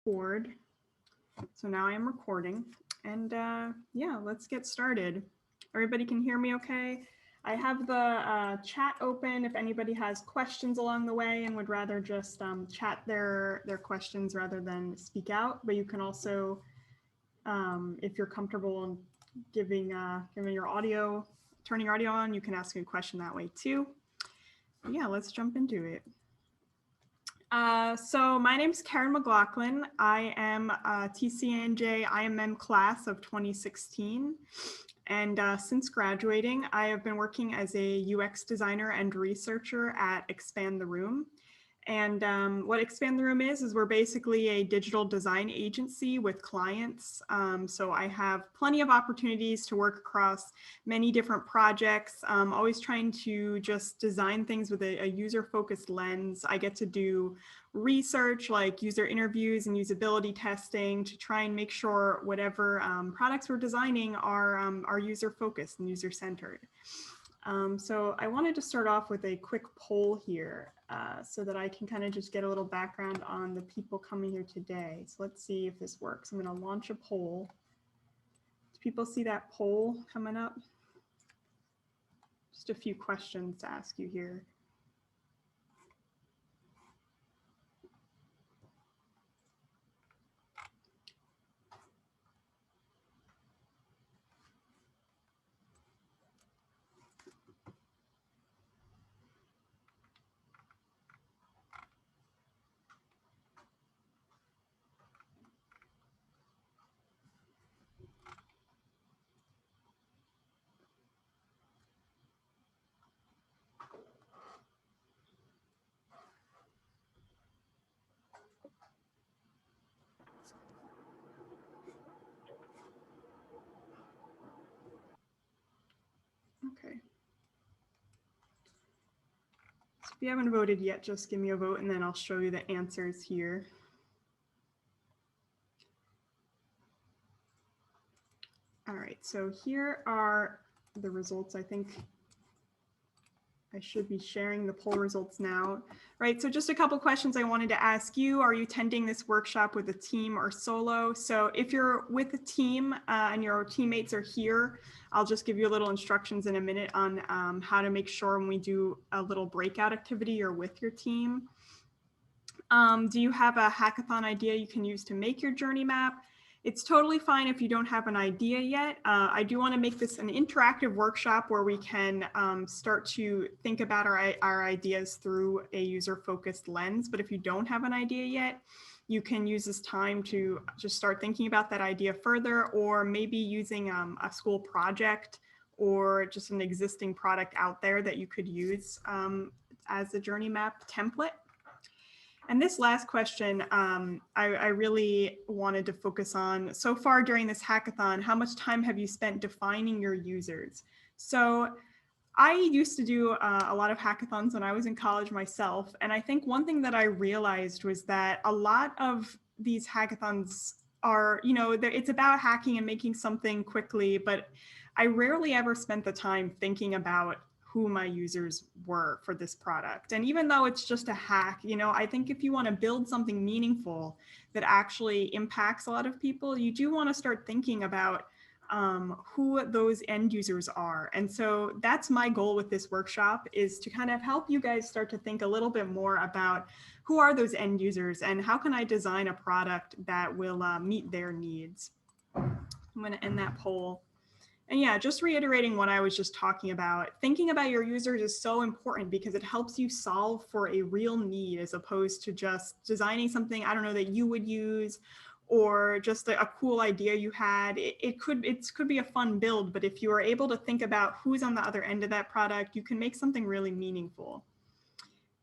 Record. So now I am recording, and yeah, let's get started. Everybody can hear me okay? I have the chat open if anybody has questions along the way and would rather just chat their questions rather than speak out. But you can also, if you're comfortable in giving your audio, turning your audio on, you can ask a question that way too. But yeah, let's jump into it. So my name is Karen McLaughlin. I am a TCNJ IMM class of 2016. And since graduating, I have been working as a UX designer and researcher at Expand the Room. And what Expand the Room is we're basically a digital design agency with clients. So I have plenty of opportunities to work across many different projects, always trying to just design things with a user-focused lens. I get to do research like user interviews and usability testing to try and make sure whatever products we're designing are user-focused and user-centered. So I wanted to start off with a quick poll here so that I can kind of just get a little background on the people coming here today. So let's see if this works. I'm going to launch a poll. Do people see that poll coming up? Just a few questions to ask you here. Okay. So if you haven't voted yet, just give me a vote and then I'll show you the answers here. All right, so here are the results. I think I should be sharing the poll results now. Right, so just a couple questions I wanted to ask you. Are you attending this workshop with a team or solo? So if you're with a team and your teammates are here, I'll just give you a little instructions in a minute on how to make sure when we do a little breakout activity you're with your team. Do you have a hackathon idea you can use to make your journey map? It's totally fine if you don't have an idea yet. I do want to make this an interactive workshop where we can start to think about our ideas through a user-focused lens. But if you don't have an idea yet, you can use this time to just start thinking about that idea further, or maybe using a school project or just an existing product out there that you could use as a journey map template. And this last question, I really wanted to focus on. So far during this hackathon, how much time have you spent defining your users? So I used to do a lot of hackathons when I was in college myself. And I think one thing that I realized was that a lot of these hackathons are, it's about hacking and making something quickly, but I rarely ever spent the time thinking about who my users were for this product. And even though it's just a hack, I think if you want to build something meaningful that actually impacts a lot of people, you do want to start thinking about who those end users are. And so that's my goal with this workshop, is to kind of help you guys start to think a little bit more about who are those end users and how can I design a product that will meet their needs. I'm going to end that poll. And yeah, just reiterating what I was just talking about, thinking about your users is so important because it helps you solve for a real need as opposed to just designing something, I don't know, that you would use, or just a cool idea you had. It could be a fun build, but if you are able to think about who's on the other end of that product, you can make something really meaningful.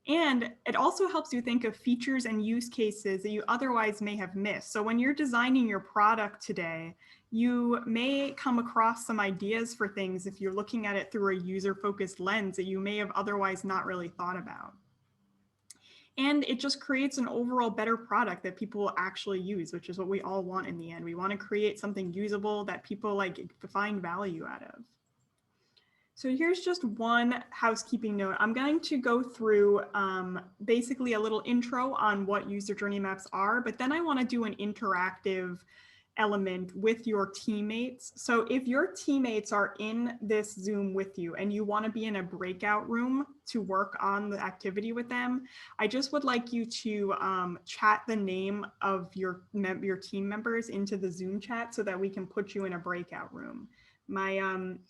And it also helps you think of features and use cases that you otherwise may have missed. So when you're designing your product today, you may come across some ideas for things if you're looking at it through a user-focused lens that you may have otherwise not really thought about. And it just creates an overall better product that people will actually use, which is what we all want in the end. We want to create something usable that people find value out of. So here's just one housekeeping note. I'm going to go through basically a little intro on what user journey maps are, but then I want to do an interactive element with your teammates. So if your teammates are in this Zoom with you and you want to be in a breakout room to work on the activity with them, I just would like you to chat the name of your team members into the Zoom chat so that we can put you in a breakout room. My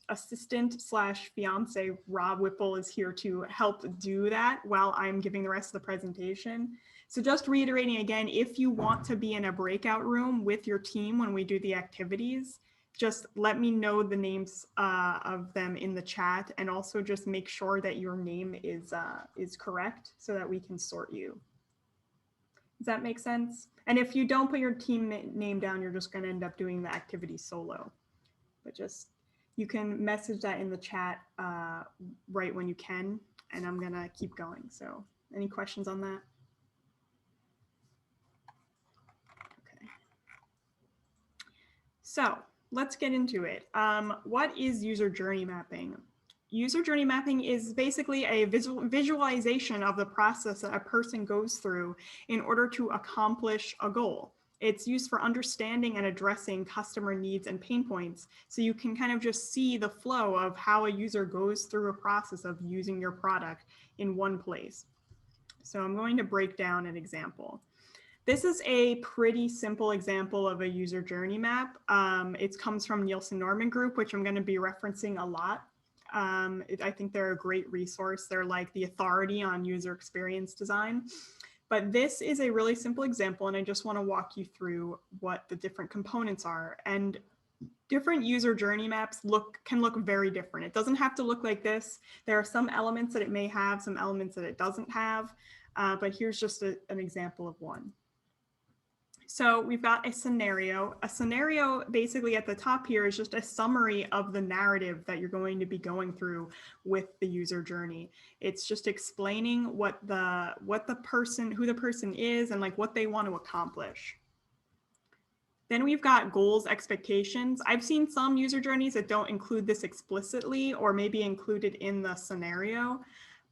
assistant slash fiance, Rob Whipple, is here to help do that while I'm giving the rest of the presentation. So just reiterating again, if you want to be in a breakout room with your team when we do the activities, just let me know the names of them in the chat, and also just make sure that your name is correct so that we can sort you. Does that make sense? And if you don't put your team name down, you're just going to end up doing the activity solo. But just, you can message that in the chat right when you can, and I'm going to keep going. So any questions on that? So let's get into it. What is user journey mapping? User journey mapping is basically a visualization of the process that a person goes through in order to accomplish a goal. It's used for understanding and addressing customer needs and pain points. So you can kind of just see the flow of how a user goes through a process of using your product in one place. So I'm going to break down an example. This is a pretty simple example of a user journey map. It comes from Nielsen Norman Group, which I'm going to be referencing a lot. I think they're a great resource. They're like the authority on user experience design. But this is a really simple example, and I just want to walk you through what the different components are. And different user journey maps can look very different. It doesn't have to look like this. There are some elements that it may have, some elements that it doesn't have. But here's just an example of one. So we've got a scenario. A scenario basically at the top here is just a summary of the narrative that you're going to be going through with the user journey. It's just explaining who the person is and like what they want to accomplish. Then we've got goals, expectations. I've seen some user journeys that don't include this explicitly or maybe included in the scenario.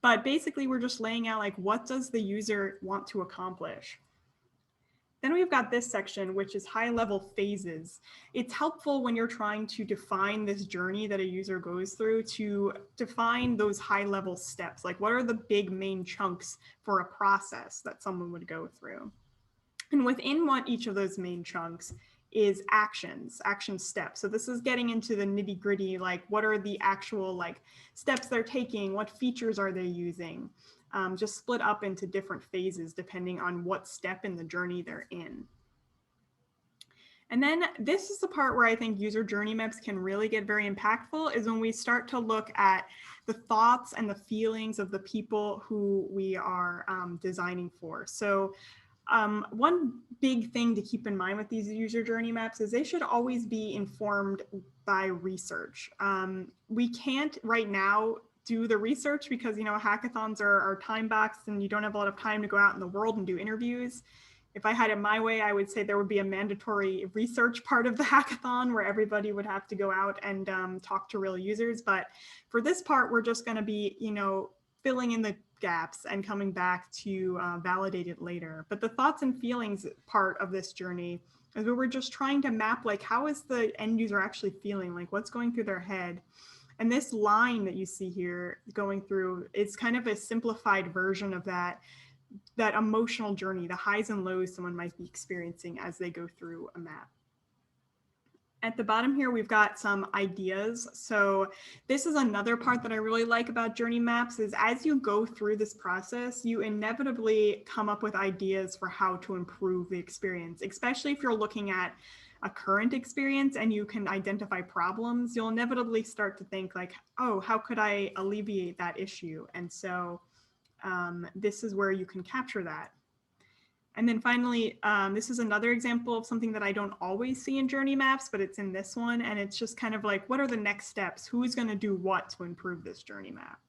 But basically we're just laying out like, what does the user want to accomplish? Then we've got this section, which is high-level phases. It's helpful when you're trying to define this journey that a user goes through to define those high-level steps. Like, what are the big main chunks for a process that someone would go through? And within each of those main chunks is action steps. So this is getting into the nitty-gritty, like what are the actual like steps they're taking? What features are they using? Just split up into different phases depending on what step in the journey they're in. And then this is the part where I think user journey maps can really get very impactful, is when we start to look at the thoughts and the feelings of the people who we are designing for. So one big thing to keep in mind with these user journey maps is they should always be informed by research. We can't right now do the research because, you know, hackathons are time boxed and you don't have a lot of time to go out in the world and do interviews. If I had it my way, I would say there would be a mandatory research part of the hackathon where everybody would have to go out and talk to real users. But for this part, we're just going to be, you know, filling in the gaps and coming back to validate it later. But the thoughts and feelings part of this journey is where we're just trying to map, like, how is the end user actually feeling? Like, what's going through their head? And this line that you see here going through, it's kind of a simplified version of that emotional journey, the highs and lows someone might be experiencing as they go through a map. At the bottom here, we've got some ideas. So this is another part that I really like about journey maps, is as you go through this process, you inevitably come up with ideas for how to improve the experience, especially if you're looking at a current experience and you can identify problems. You'll inevitably start to think like, oh, how could I alleviate that issue? And so this is where you can capture that. And then finally, this is another example of something that I don't always see in journey maps, but it's in this one. And it's just kind of like, what are the next steps? Who's going to do what to improve this journey map?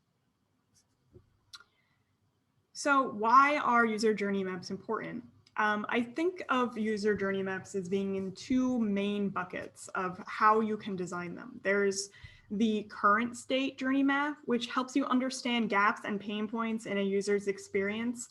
So why are user journey maps important? I think of user journey maps as being in two main buckets of how you can design them. There's the current state journey map, which helps you understand gaps and pain points in a user's experience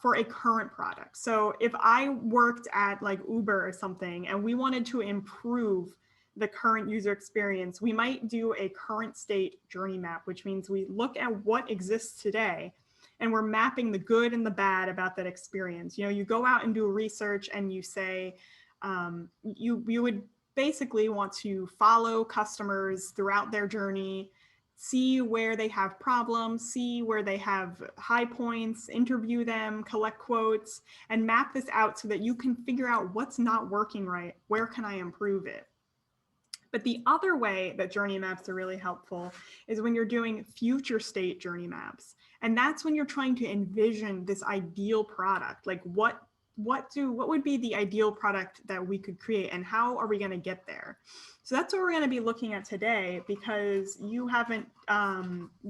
for a current product. So if I worked at like Uber or something and we wanted to improve the current user experience, we might do a current state journey map, which means we look at what exists today and we're mapping the good and the bad about that experience. You know, you go out and do research and you say, you would basically want to follow customers throughout their journey, see where they have problems, see where they have high points, interview them, collect quotes, and map this out so that you can figure out what's not working right, where can I improve it. But the other way that journey maps are really helpful is when you're doing future state journey maps. And that's when you're trying to envision this ideal product, like what would be the ideal product that we could create and how are we going to get there? So that's what we're going to be looking at today, because you haven't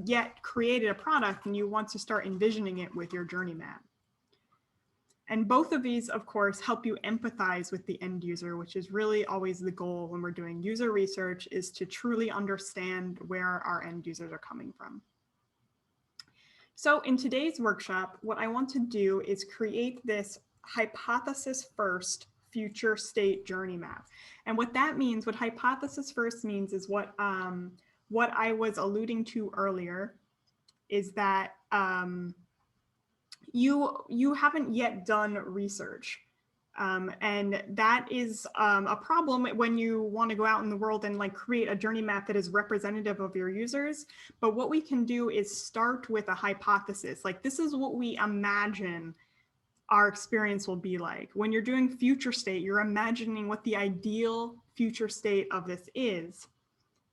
yet created a product and you want to start envisioning it with your journey map. And both of these, of course, help you empathize with the end user, which is really always the goal when we're doing user research, is to truly understand where our end users are coming from. So in today's workshop, what I want to do is create this hypothesis first future state journey map. And what that means, what hypothesis first means, is what I was alluding to earlier, is that you haven't yet done research. And that is a problem when you want to go out in the world and like create a journey map that is representative of your users. But what we can do is start with a hypothesis. Like, this is what we imagine our experience will be like. When you're doing future state, you're imagining what the ideal future state of this is.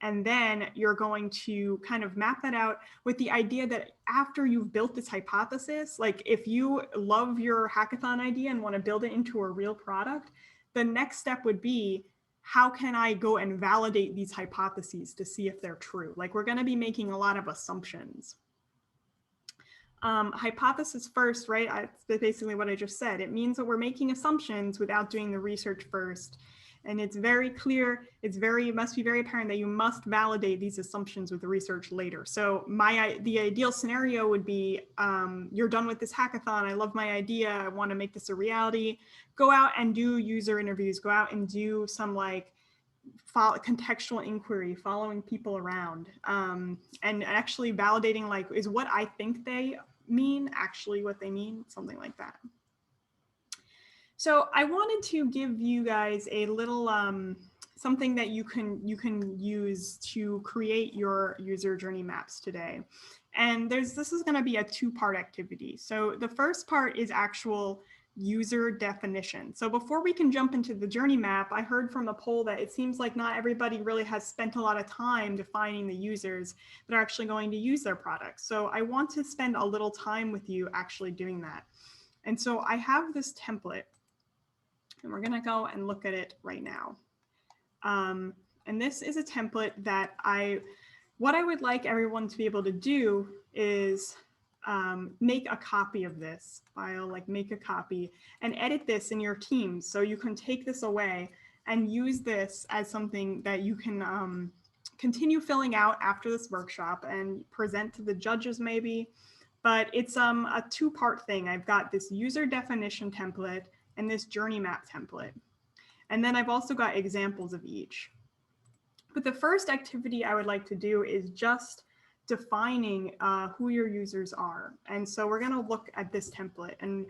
And then you're going to kind of map that out with the idea that after you've built this hypothesis, like if you love your hackathon idea and want to build it into a real product, the next step would be, how can I go and validate these hypotheses to see if they're true? Like, we're going to be making a lot of assumptions. Hypothesis first, right? That's basically what I just said. It means that we're making assumptions without doing the research first. And it's very clear, it must be very apparent that you must validate these assumptions with the research later. So the ideal scenario would be, you're done with this hackathon, I love my idea, I want to make this a reality. Go out and do user interviews, go out and do some like contextual inquiry, following people around, and actually validating, like, is what I think they mean actually what they mean, something like that. So I wanted to give you guys a little something that you can use to create your user journey maps today. And this is going to be a two-part activity. So the first part is actual user definition. So before we can jump into the journey map, I heard from the poll that it seems like not everybody really has spent a lot of time defining the users that are actually going to use their products. So I want to spend a little time with you actually doing that. And so I have this template, and we're going to go and look at it right now. And this is a template that what I would like everyone to be able to do is make a copy of this file, like make a copy and edit this in your Teams. So you can take this away and use this as something that you can continue filling out after this workshop and present to the judges maybe. But it's a two-part thing. I've got this user definition template and this journey map template. And then I've also got examples of each. But the first activity I would like to do is just defining who your users are. And so we're going to look at this template. And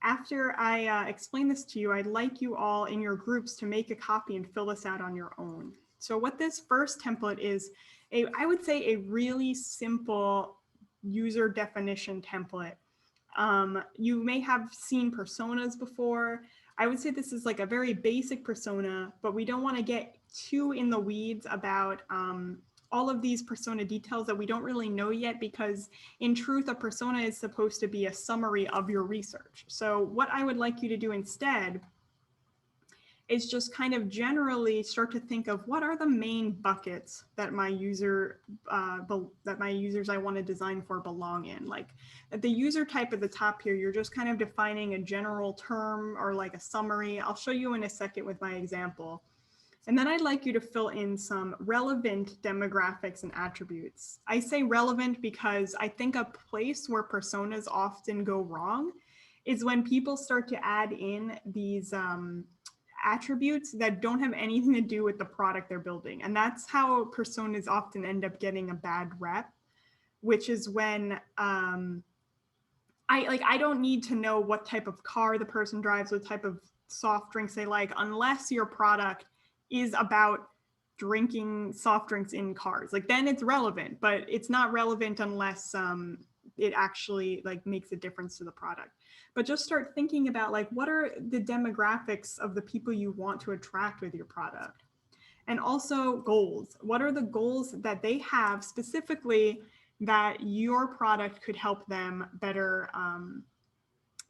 after I explain this to you, I'd like you all in your groups to make a copy and fill this out on your own. So what this first template is, I would say a really simple user definition template. You may have seen personas before. I would say this is like a very basic persona, but we don't want to get too in the weeds about all of these persona details that we don't really know yet, because in truth, a persona is supposed to be a summary of your research. So what I would like you to do instead is just kind of generally start to think of what are the main buckets that my users I want to design for belong in. Like at the user type at the top here, you're just kind of defining a general term or like a summary. I'll show you in a second with my example. And then I'd like you to fill in some relevant demographics and attributes. I say relevant because I think a place where personas often go wrong is when people start to add in these attributes that don't have anything to do with the product they're building. And that's how personas often end up getting a bad rep, which is when I don't need to know what type of car the person drives, what type of soft drinks they like, unless your product is about drinking soft drinks in cars. Like then it's relevant, but it's not relevant unless it actually like makes a difference to the product. But just start thinking about like, what are the demographics of the people you want to attract with your product? And also goals. What are the goals that they have specifically that your product could help them better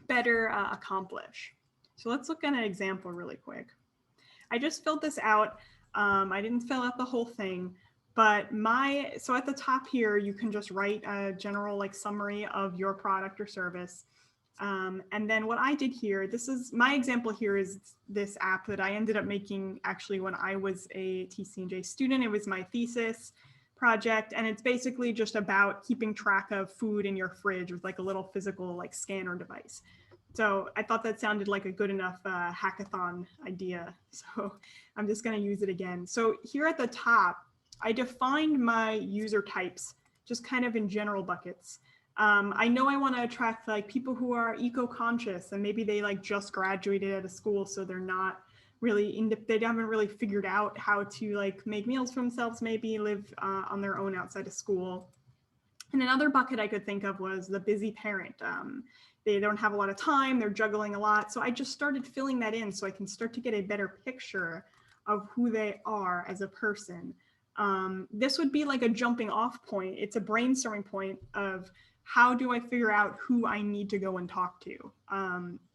accomplish? So let's look at an example really quick. I just filled this out. I didn't fill out the whole thing, but so at the top here, you can just write a general like summary of your product or service. And then what I did here, this is my example here is this app that I ended up making actually when I was a TC&J student. It was my thesis project, and it's basically just about keeping track of food in your fridge with like a little physical like scanner device. So I thought that sounded like a good enough hackathon idea. So I'm just going to use it again. So here at the top, I defined my user types just kind of in general buckets. I know I want to attract like people who are eco-conscious and maybe they like just graduated out of school, so they're not really they haven't really figured out how to like make meals for themselves, maybe live on their own outside of school. And another bucket I could think of was the busy parent. They don't have a lot of time, they're juggling a lot. So I just started filling that in so I can start to get a better picture of who they are as a person. This would be like a jumping off point. It's a brainstorming point of how do I figure out who I need to go and talk to?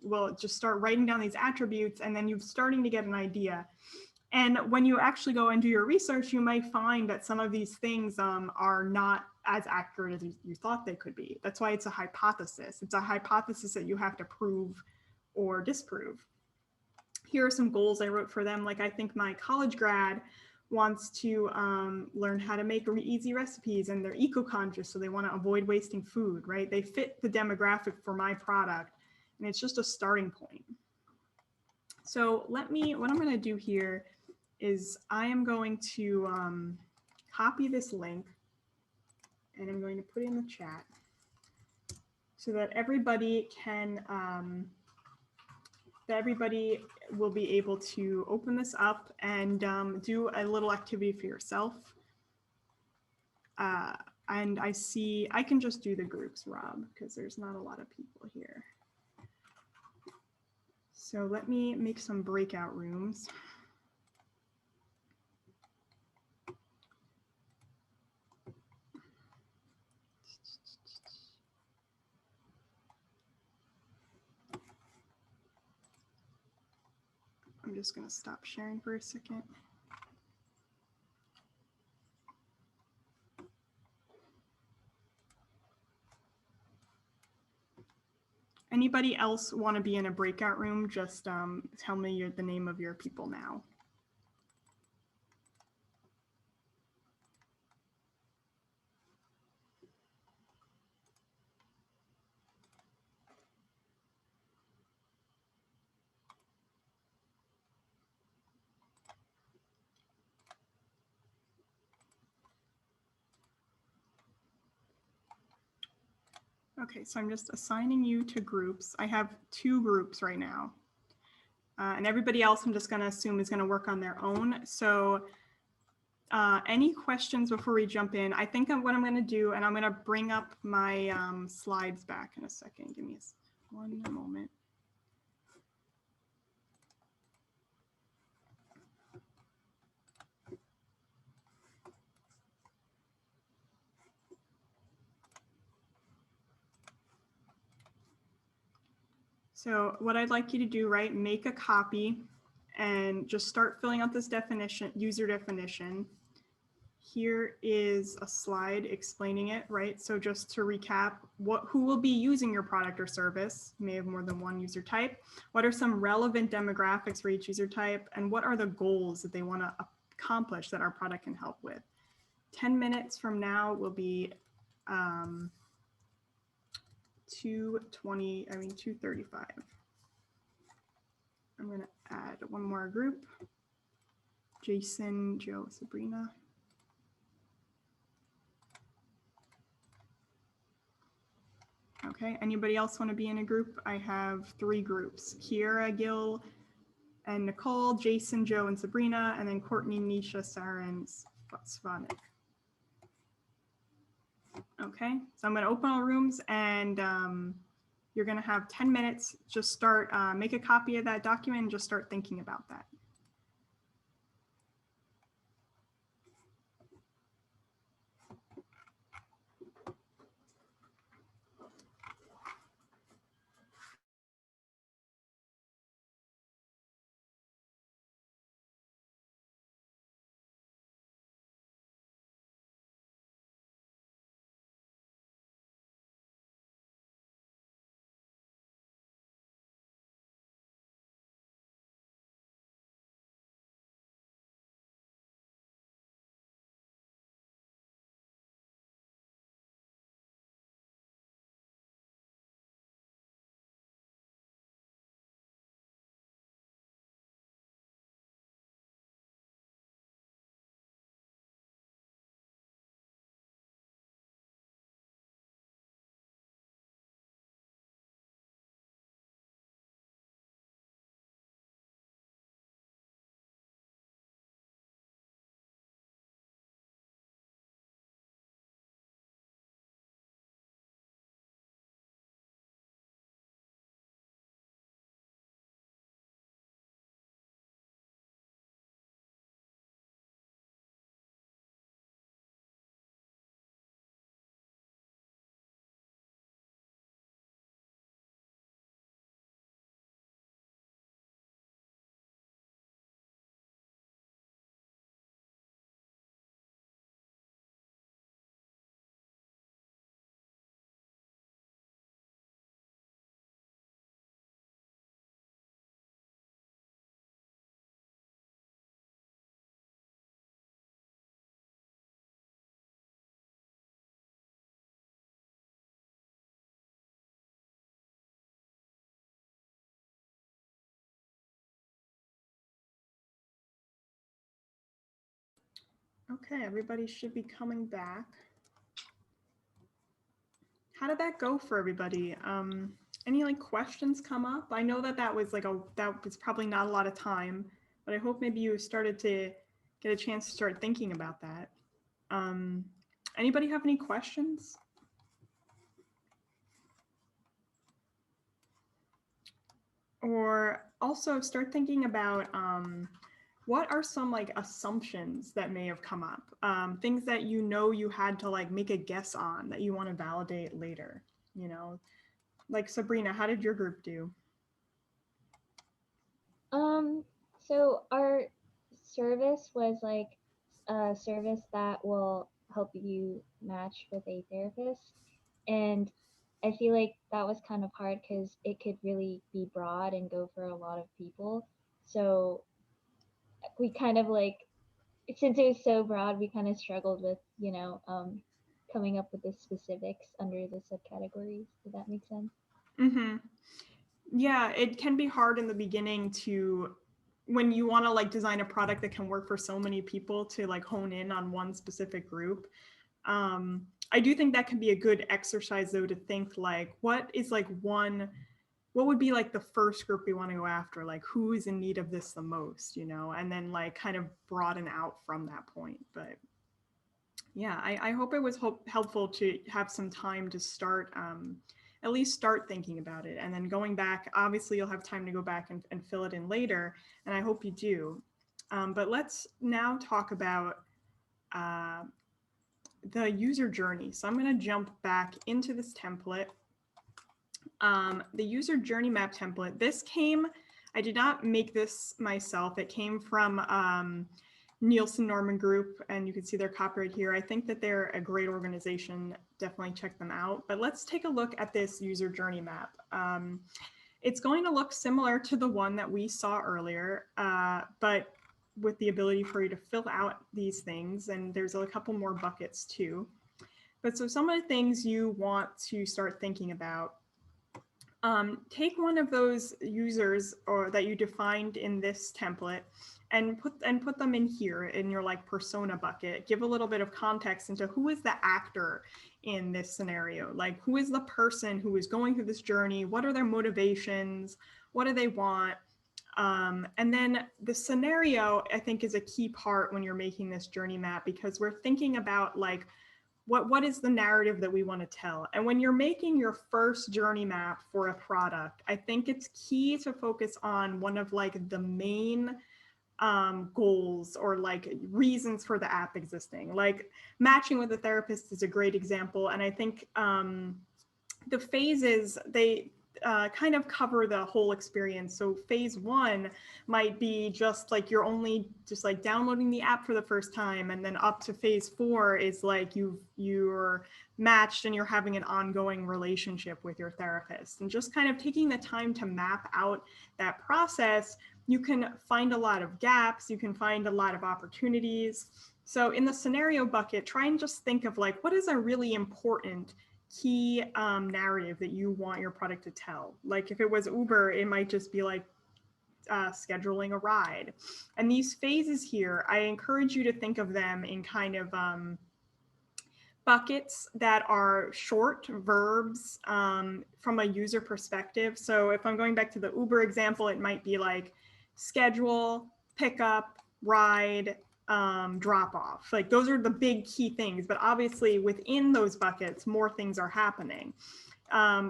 Well, just start writing down these attributes and then you're starting to get an idea. And when you actually go and do your research, you might find that some of these things are not as accurate as you thought they could be. That's why it's a hypothesis. It's a hypothesis that you have to prove or disprove. Here are some goals I wrote for them. Like I think my college grad wants to learn how to make easy recipes, and they're eco-conscious, so they want to avoid wasting food, right? They fit the demographic for my product, and it's just a starting point. So what I'm going to do here is I am going to copy this link and I'm going to put it in the chat so that everybody can, everybody will be able to open this up and do a little activity for yourself. And I can just do the groups, Rob, because there's not a lot of people here. So let me make some breakout rooms. I'm just going to stop sharing for a second. Anybody else want to be in a breakout room? Just tell me the name of your people now. Okay, so I'm just assigning you to groups. I have 2 groups right now. And everybody else I'm just going to assume is going to work on their own. So any questions before we jump in? I think what I'm going to do, and I'm going to bring up my slides back in a second. Give me one moment. So what I'd like you to do, right, make a copy and just start filling out this definition, user definition. here is a slide explaining it, right? So just to recap, who will be using your product or service? You may have more than one user type. What are some relevant demographics for each user type? And what are the goals that they want to accomplish that our product can help with? 10 minutes from now will be 2:35. I'm going to add one more group. Jason, Joe, Sabrina. Okay, anybody else want to be in a group? I have 3 groups: Kiera, Gil, and Nicole, Jason, Joe, and Sabrina, and then Courtney, Nisha, Sarah, and Svanik. Okay, so I'm going to open all rooms, and you're going to have 10 minutes. Just start, make a copy of that document and just start thinking about that. Okay, everybody should be coming back. How did that go for everybody? Any like questions come up? I know that was probably not a lot of time, but I hope maybe you started to get a chance to start thinking about that. Anybody have any questions? Or also start thinking about what are some like assumptions that may have come up? Things that you had to like make a guess on that you want to validate later, you know? Like Sabrina, how did your group do? So our service was like a service that will help you match with a therapist. And I feel like that was kind of hard because it could really be broad and go for a lot of people. So we kind of like, since it was so broad, we kind of struggled with, coming up with the specifics under the subcategories. Did that make sense? Mm-hmm. Yeah, it can be hard in the beginning when you want to like design a product that can work for so many people to like hone in on one specific group. I do think that can be a good exercise though to think like what would be like the first group we want to go after, like who is in need of this the most, and then like kind of broaden out from that point. But yeah, I hope it was helpful to have some time to start at least start thinking about it, and then going back, obviously you'll have time to go back and fill it in later, and I hope you do. But let's now talk about the user journey. So I'm going to jump back into this template. The user journey map template, I did not make this myself. It came from Nielsen Norman Group, and you can see their copyright here. I think that they're a great organization. Definitely check them out. But let's take a look at this user journey map. It's going to look similar to the one that we saw earlier, but with the ability for you to fill out these things. And there's a couple more buckets too. But so some of the things you want to start thinking about, take one of those users or that you defined in this template and put them in here in your like persona bucket. Give a little bit of context into who is the actor in this scenario. Like, who is the person who is going through this journey? What are their motivations? What do they want? And then the scenario, I think, is a key part when you're making this journey map, because we're thinking about like, what is the narrative that we want to tell? And when you're making your first journey map for a product, I think it's key to focus on one of like the main goals or like reasons for the app existing. Like matching with a therapist is a great example. And I think the phases, they kind of cover the whole experience. So phase one might be just like you're only just like downloading the app for the first time, and then up to phase four is like you're matched and you're having an ongoing relationship with your therapist. And just kind of taking the time to map out that process, you can find a lot of gaps, you can find a lot of opportunities. So in the scenario bucket, try and just think of like, what is a really important key narrative that you want your product to tell? Like if it was Uber, it might just be like scheduling a ride. And these phases here, I encourage you to think of them in kind of buckets that are short verbs from a user perspective. So if I'm going back to the Uber example, it might be like schedule, pickup, ride, drop off. Like those are the big key things, but obviously within those buckets, more things are happening.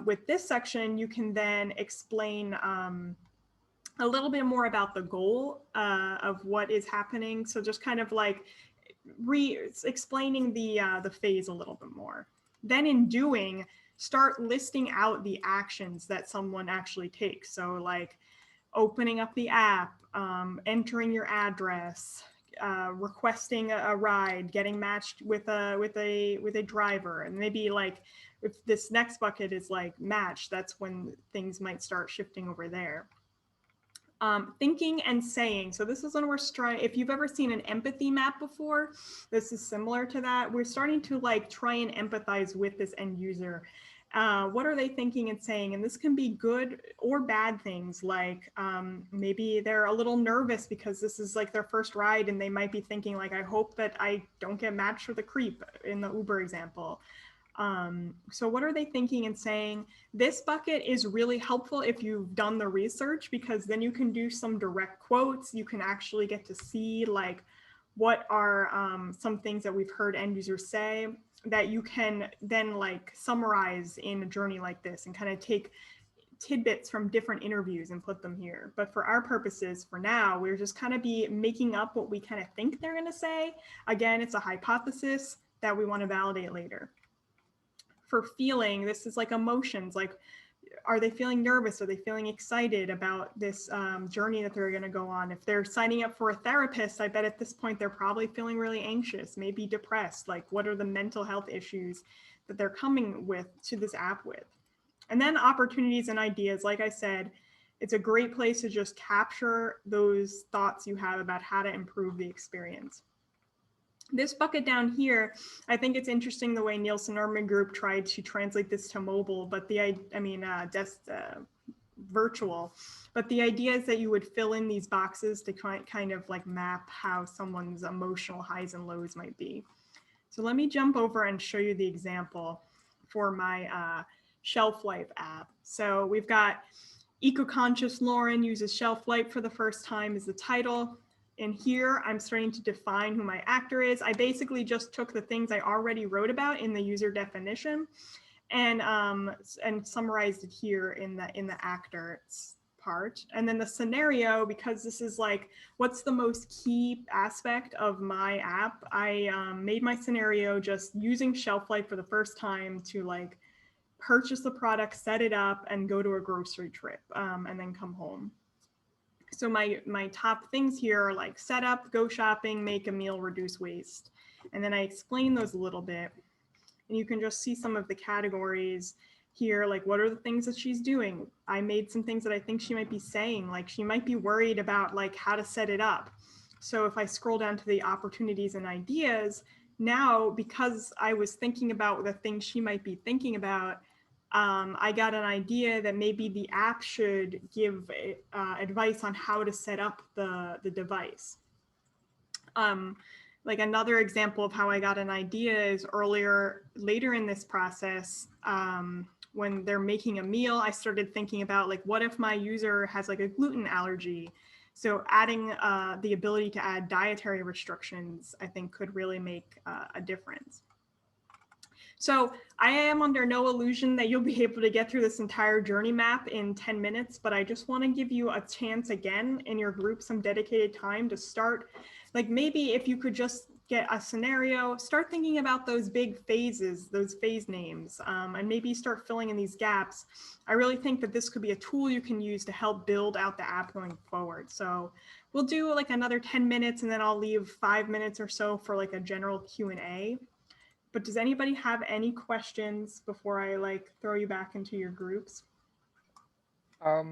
With this section, you can then explain a little bit more about the goal of what is happening. So just kind of like explaining the phase a little bit more. Then in doing, start listing out the actions that someone actually takes. So like opening up the app, entering your address, requesting a ride, getting matched with a driver. And maybe like if this next bucket is like match, that's when things might start shifting over there. Thinking and saying. So this is when we're trying, if you've ever seen an empathy map before, this is similar to that. We're starting to like try and empathize with this end user. What are they thinking and saying? And this can be good or bad things, like maybe they're a little nervous because this is like their first ride, and they might be thinking like, I hope that I don't get matched with a creep in the Uber example. So what are they thinking and saying? This bucket is really helpful if you've done the research, because then you can do some direct quotes. You can actually get to see like what are some things that we've heard end users say that you can then like summarize in a journey like this and kind of take tidbits from different interviews and put them here. But for our purposes, for now, we're just kind of be making up what we kind of think they're going to say. Again, it's a hypothesis that we want to validate later. For feeling, this is like emotions, like are they feeling nervous? Are they feeling excited about this journey that they're going to go on? If they're signing up for a therapist, I bet at this point they're probably feeling really anxious, maybe depressed. Like what are the mental health issues that they're coming with to this app with? And then opportunities and ideas. Like I said, it's a great place to just capture those thoughts you have about how to improve the experience. This bucket down here, I think it's interesting the way Nielsen Norman Group tried to translate this to mobile, but virtual. But the idea is that you would fill in these boxes to kind of like map how someone's emotional highs and lows might be. So let me jump over and show you the example for my Shelf Life app. So we've got Eco-Conscious Lauren uses Shelf Life for the first time as the title. And here I'm starting to define who my actor is. I basically just took the things I already wrote about in the user definition and summarized it here in the actor part. And then the scenario, because this is like, what's the most key aspect of my app? I made my scenario just using Shelf Life for the first time to like purchase the product, set it up, and go to a grocery trip, and then come home. So my top things here are like set up, go shopping, make a meal, reduce waste. And then I explain those a little bit. And you can just see some of the categories here, like what are the things that she's doing? I made some things that I think she might be saying, like she might be worried about like how to set it up. So if I scroll down to the opportunities and ideas, now because I was thinking about the things she might be thinking about, I got an idea that maybe the app should give advice on how to set up the device. Like another example of how I got an idea is later in this process, when they're making a meal, I started thinking about like, what if my user has like a gluten allergy? So adding the ability to add dietary restrictions, I think could really make a difference. So I am under no illusion that you'll be able to get through this entire journey map in 10 minutes, but I just want to give you a chance again in your group, some dedicated time to start. Like maybe if you could just get a scenario, start thinking about those big phases, those phase names, and maybe start filling in these gaps. I really think that this could be a tool you can use to help build out the app going forward. So we'll do like another 10 minutes and then I'll leave 5 minutes or so for like a general Q&A. But does anybody have any questions before I like throw you back into your groups? I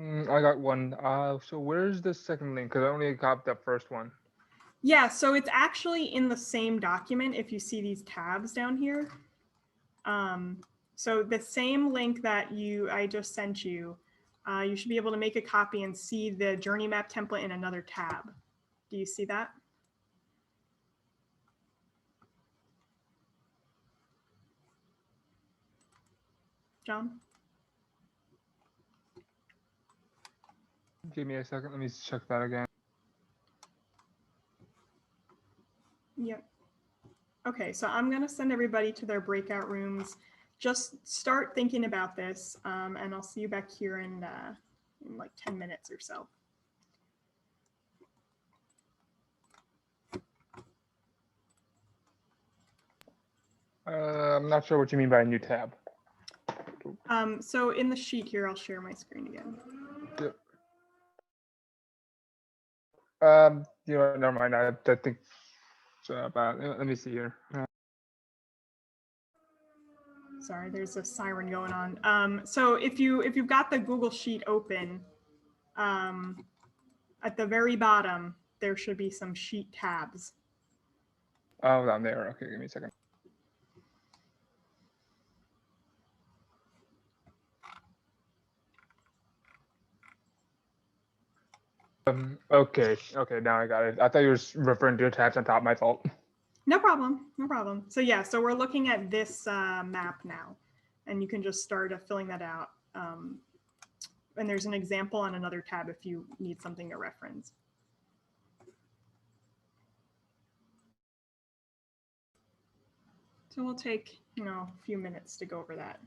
got one. So where's the second link? Because I only got the first one. Yeah, so it's actually in the same document if you see these tabs down here. So the same link that I just sent you, you should be able to make a copy and see the journey map template in another tab. Do you see that? John? Give me a second. Let me check that again. Yep. Okay, so I'm going to send everybody to their breakout rooms. Just start thinking about this, and I'll see you back here in like 10 minutes or so. I'm not sure what you mean by a new tab. So in the sheet here, I'll share my screen again. Yep. You know, never mind. I think about. Let me see here. Sorry, there's a siren going on. So if you've got the Google Sheet open, at the very bottom there should be some sheet tabs. Oh, down there. Okay, give me a second. Okay, now I got it. I thought you were referring to tabs on top. My fault. No problem, no problem. So yeah, so we're looking at this map now, and you can just start filling that out. And there's an example on another tab if you need something to reference. So we'll take, a few minutes to go over that.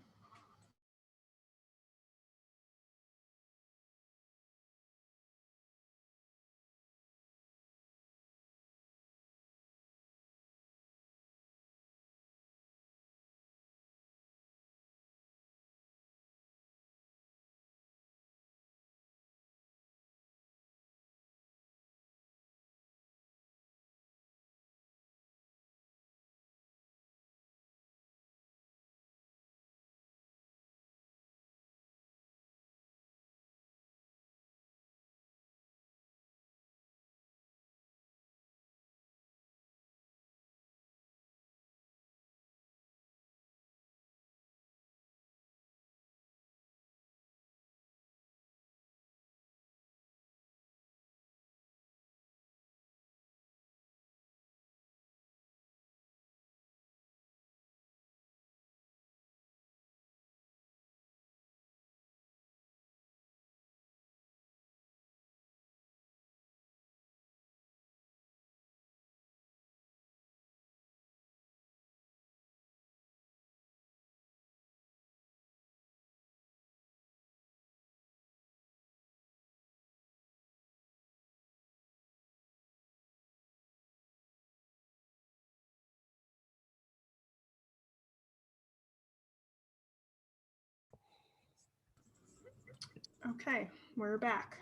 Okay, we're back.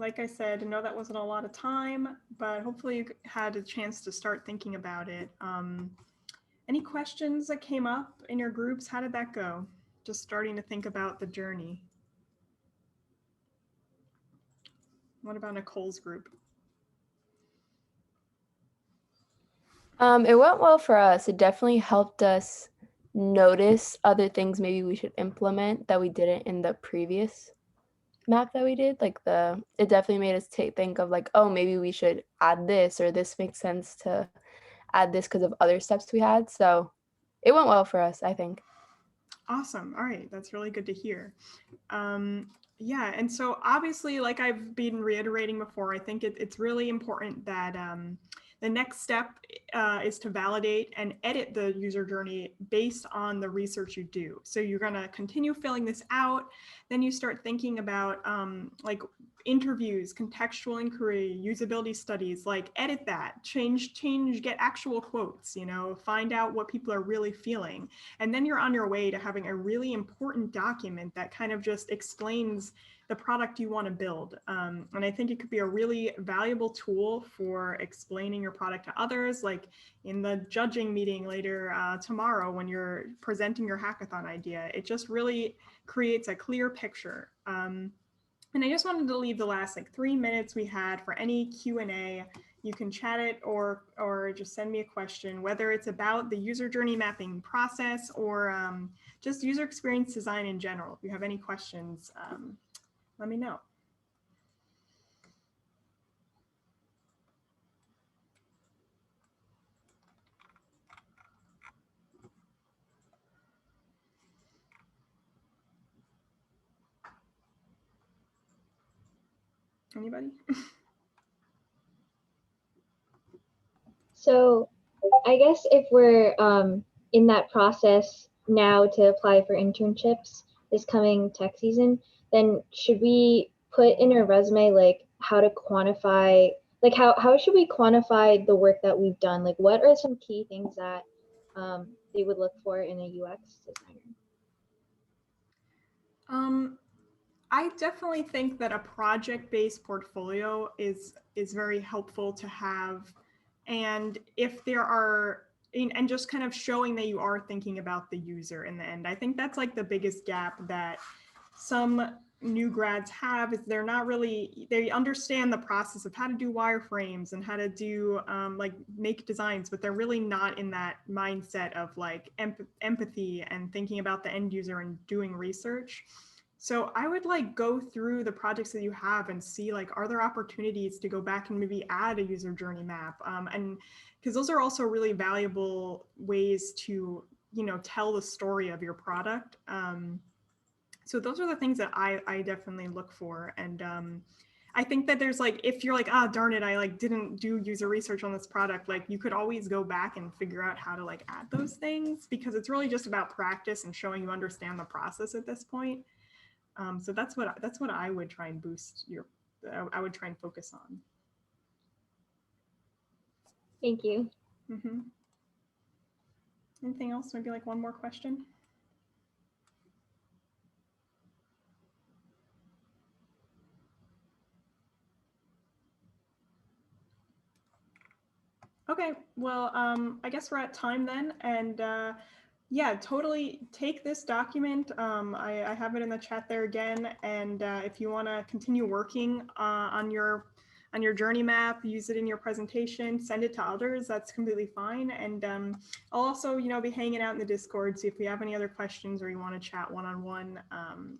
like I said, I know that wasn't a lot of time, but hopefully you had a chance to start thinking about it. Any questions that came up in your groups? How did that go? Just starting to think about the journey. What about Nicole's group? It went well for us. It definitely helped us notice other things maybe we should implement that we didn't in the previous map that we did. Like it definitely made us think of like, oh, maybe we should add this, or this makes sense to add this because of other steps we had. So it went well for us, I think. Awesome. All right. That's really good to hear. Yeah. And so obviously, like I've been reiterating before, I think it's really important that the next step is to validate and edit the user journey based on the research you do. So you're going to continue filling this out. Then you start thinking about like interviews, contextual inquiry, usability studies, like edit that, change, get actual quotes, you know, find out what people are really feeling. And then you're on your way to having a really important document that kind of just explains the product you want to build. And I think it could be a really valuable tool for explaining your product to others, like in the judging meeting later tomorrow when you're presenting your hackathon idea. It just really creates a clear picture. And I just wanted to leave the last like 3 minutes we had for any Q&A. You can chat it or just send me a question, whether it's about the user journey mapping process or just user experience design in general. If you have any questions, let me know. Anybody? So I guess if we're in that process now to apply for internships this coming tech season, then should we put in our resume like how to quantify, like how should we quantify the work that we've done? Like what are some key things that they would look for in a UX designer? I definitely think that a project-based portfolio is very helpful to have. And if there are, and just kind of showing that you are thinking about the user in the end. I think that's like the biggest gap that some new grads have, is they're not really, they understand the process of how to do wireframes and how to do like make designs, but they're really not in that mindset of like empathy and thinking about the end user and doing research. So I would like go through the projects that you have and see like, are there opportunities to go back and maybe add a user journey map? And because those are also really valuable ways to, you know, tell the story of your product. So those are the things that I definitely look for. And I think that there's like, if you're like, ah, oh, darn it, I like didn't do user research on this product, like you could always go back and figure out how to like add those things, because it's really just about practice and showing you understand the process at this point. So that's what I would try and boost I would try and focus on. Thank you. Mm-hmm. Anything else? Maybe like one more question? Okay, well, I guess we're at time then. And yeah, totally take this document. I have it in the chat there again. And if you want to continue working on your journey map, use it in your presentation, send it to others, that's completely fine. And I'll also, you know, be hanging out in the Discord. So if you have any other questions or you want to chat one-on-one,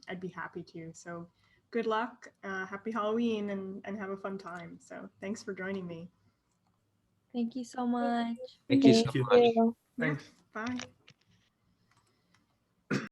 I'd be happy to. So good luck, happy Halloween, and have a fun time. So thanks for joining me. Thank you so much. Thank you so much. Thanks. Bye.